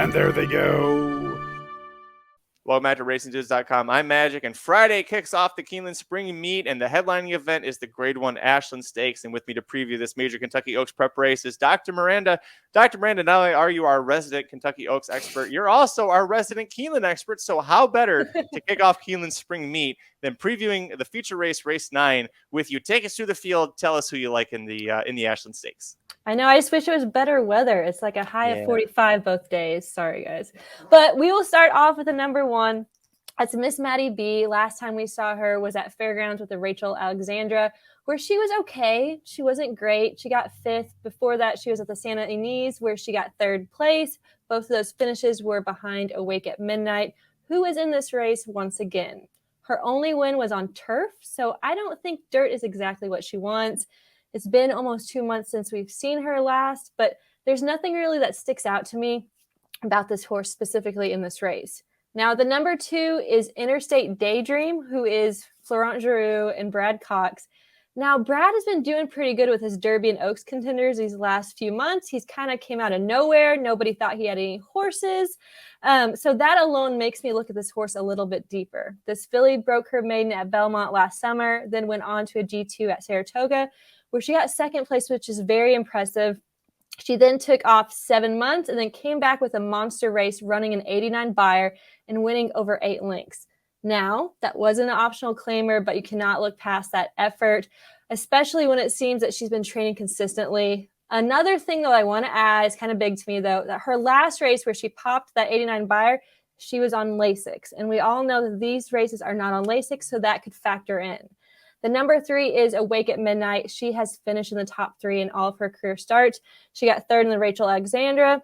And there they go. Welcome back to RacingDudes.com. I'm Magic, and Friday kicks off the Keeneland Spring Meet, and the headlining event is the Grade 1 Ashland Stakes. And with me to preview this major Kentucky Oaks prep race is Dr. Miranda. Dr. Miranda, not only are you our resident Kentucky Oaks expert, you're also our resident Keeneland expert. So how better to kick off Keeneland Spring Meet than previewing the feature race, Race 9, with you? Take us through the field. Tell us who you like in the Ashland Stakes. I know. I just wish it was better weather. It's like a high of 45 both days. Sorry, guys. But we will start off with the number one. That's Miss Maddie B. Last time we saw her was at Fairgrounds with the Rachel Alexandra, where she was okay. She wasn't great. She got 5th. Before that, she was at the Santa Ynez, where she got 3rd place. Both of those finishes were behind Awake at Midnight, who is in this race once again. Her only win was on turf, so I don't think dirt is exactly what she wants. It's been almost 2 months since we've seen her last, but there's nothing really that sticks out to me about this horse specifically in this race. Now, the number 2 is Interstate Daydream, who is Florent Giroux and Brad Cox. Now, Brad has been doing pretty good with his Derby and Oaks contenders these last few months. He's kind of came out of nowhere. Nobody thought he had any horses. So that alone makes me look at this horse a little bit deeper. This filly broke her maiden at Belmont last summer, then went on to a G2 at Saratoga, where she got 2nd place, which is very impressive. She then took off 7 months and then came back with a monster race, running an 89 buyer and winning over 8 lengths. Now, that wasn't an optional claimer, but you cannot look past that effort, especially when it seems that she's been training consistently. Another thing that I want to add is kind of big to me, though, that her last race where she popped that 89 buyer, she was on Lasix. And we all know that these races are not on Lasix, so that could factor in. The number 3 is Awake at Midnight. She has finished in the top 3 in all of her career starts. She got 3rd in the Rachel Alexandra,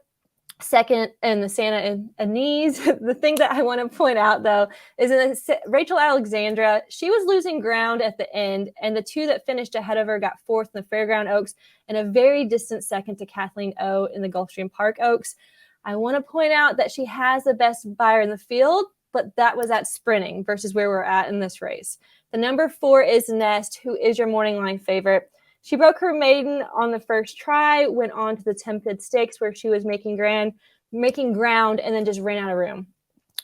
2nd in the Santa Ynez. The thing that I want to point out, though, is in the Rachel Alexandra, she was losing ground at the end, and the 2 that finished ahead of her got 4th in the Fairground Oaks and a very distant 2nd to Kathleen O in the Gulfstream Park Oaks. I want to point out that she has the best buyer in the field, but that was at sprinting versus where we're at in this race. The number 4 is Nest, who is your morning line favorite. She broke her maiden on the first try, went on to the Tempted Stakes where she was making ground, and then just ran out of room.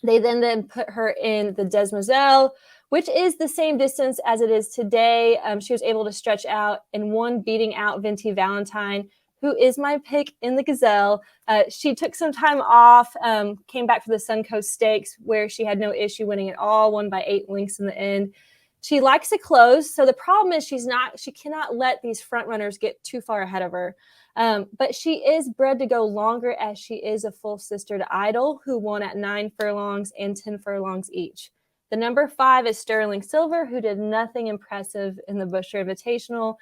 They then put her in the Desmoselle, which is the same distance as it is today. She was able to stretch out and won, beating out Vinty Valentine, who is my pick in the Gazelle. She took some time off, came back for the Suncoast Stakes where she had no issue winning at all, won by 8 lengths in the end. She likes to close, so the problem is she cannot let these front runners get too far ahead of her. But she is bred to go longer, as she is a full sister to Idol, who won at 9 furlongs and 10 furlongs each. The number 5 is Sterling Silver, who did nothing impressive in the Buescher Invitational.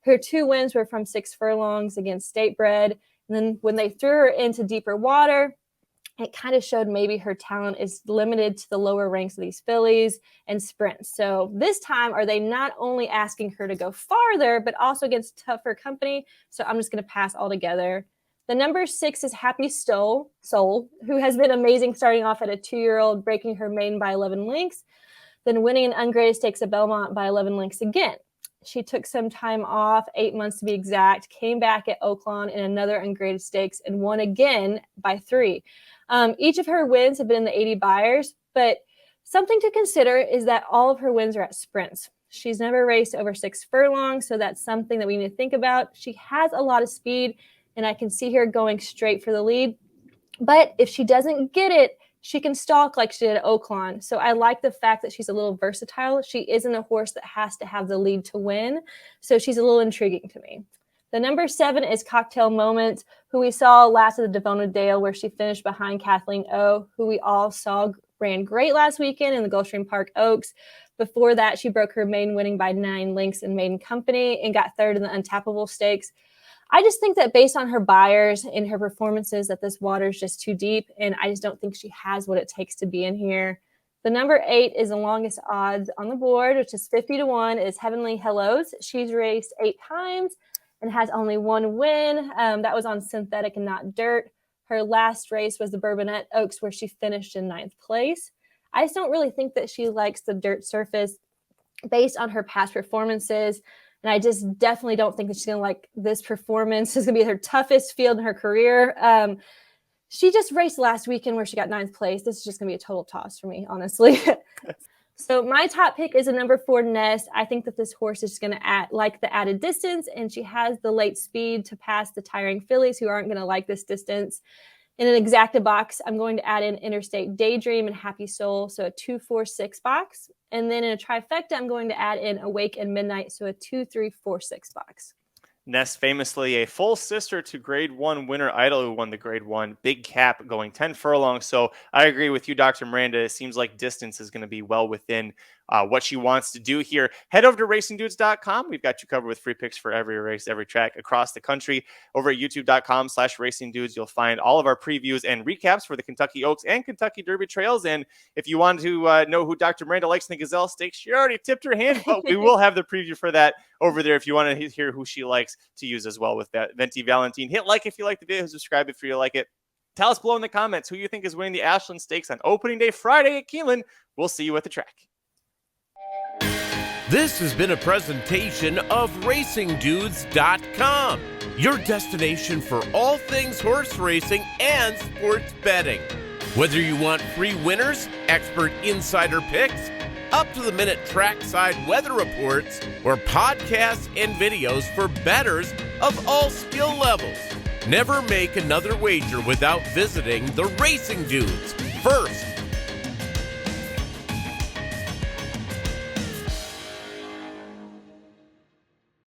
Her 2 wins were from 6 furlongs against State Bred. And then when they threw her into deeper water, it kind of showed maybe her talent is limited to the lower ranks of these fillies and sprints. So this time, are they not only asking her to go farther, but also against tougher company? So I'm just going to pass altogether. The number 6 is Happy Soul, who has been amazing starting off at a 2-year-old, breaking her maiden by 11 lengths, then winning an ungraded stakes at Belmont by 11 lengths again. She took some time off, 8 months to be exact, came back at Oaklawn in another ungraded stakes and won again by 3. Each of her wins have been in the 80 buyers, but something to consider is that all of her wins are at sprints. She's never raced over 6 furlongs, so that's something that we need to think about. She has a lot of speed, and I can see her going straight for the lead. But if she doesn't get it, she can stalk like she did at Oaklawn. So I like the fact that she's a little versatile. She isn't a horse that has to have the lead to win, so she's a little intriguing to me. The number 7 is Cocktail Moment, who we saw last at the Devona Dale, where she finished behind Kathleen O, who we all saw ran great last weekend in the Gulfstream Park Oaks. Before that, she broke her maiden winning by 9 lengths in Maiden Company and got 3rd in the Untappable Stakes. I just think that based on her buyers and her performances that this water is just too deep, and I just don't think she has what it takes to be in here. The number 8 is the longest odds on the board, which is 50-1, is Heavenly Hellos. She's raced 8 times and has only 1 win. That was on synthetic and not dirt. Her last race was the Bourbonnette Oaks, where she finished in 9th place. I just don't really think that she likes the dirt surface based on her past performances. And I just definitely don't think that she's going to like this performance. It's going to be her toughest field in her career. She just raced last weekend where she got 9th place. This is just going to be a total toss for me, honestly. So my top pick is a number 4 Nest. I think that this horse is going to like the added distance, and she has the late speed to pass the tiring fillies who aren't going to like this distance. In an exacta box, I'm going to add in Interstate Daydream and Happy Soul, so a 2-4-6 box. And then in a trifecta, I'm going to add in Awake and Midnight, so a 2-3-4-6 box. Nest, famously a full sister to Grade 1 winner Idol, who won the Grade 1 Big Cap going 10 furlongs. So I agree with you, Dr. Miranda. It seems like distance is going to be well within what she wants to do here. Head over to racingdudes.com. We've got you covered with free picks for every race, every track across the country. Over at youtube.com/racingdudes, you'll find all of our previews and recaps for the Kentucky Oaks and Kentucky Derby trails. And if you want to know who Dr. Miranda likes in the Gazelle Stakes, she already tipped her hand, but we will have the preview for that over there if you want to hear who she likes to use as well with that. Venti Valentine. Hit like if you like the video, subscribe if you like it. Tell us below in the comments who you think is winning the Ashland Stakes on opening day Friday at Keeneland. We'll see you at the track. This has been a presentation of RacingDudes.com, your destination for all things horse racing and sports betting. Whether you want free winners, expert insider picks, up-to-the-minute trackside weather reports, or podcasts and videos for bettors of all skill levels. Never make another wager without visiting the Racing Dudes. First,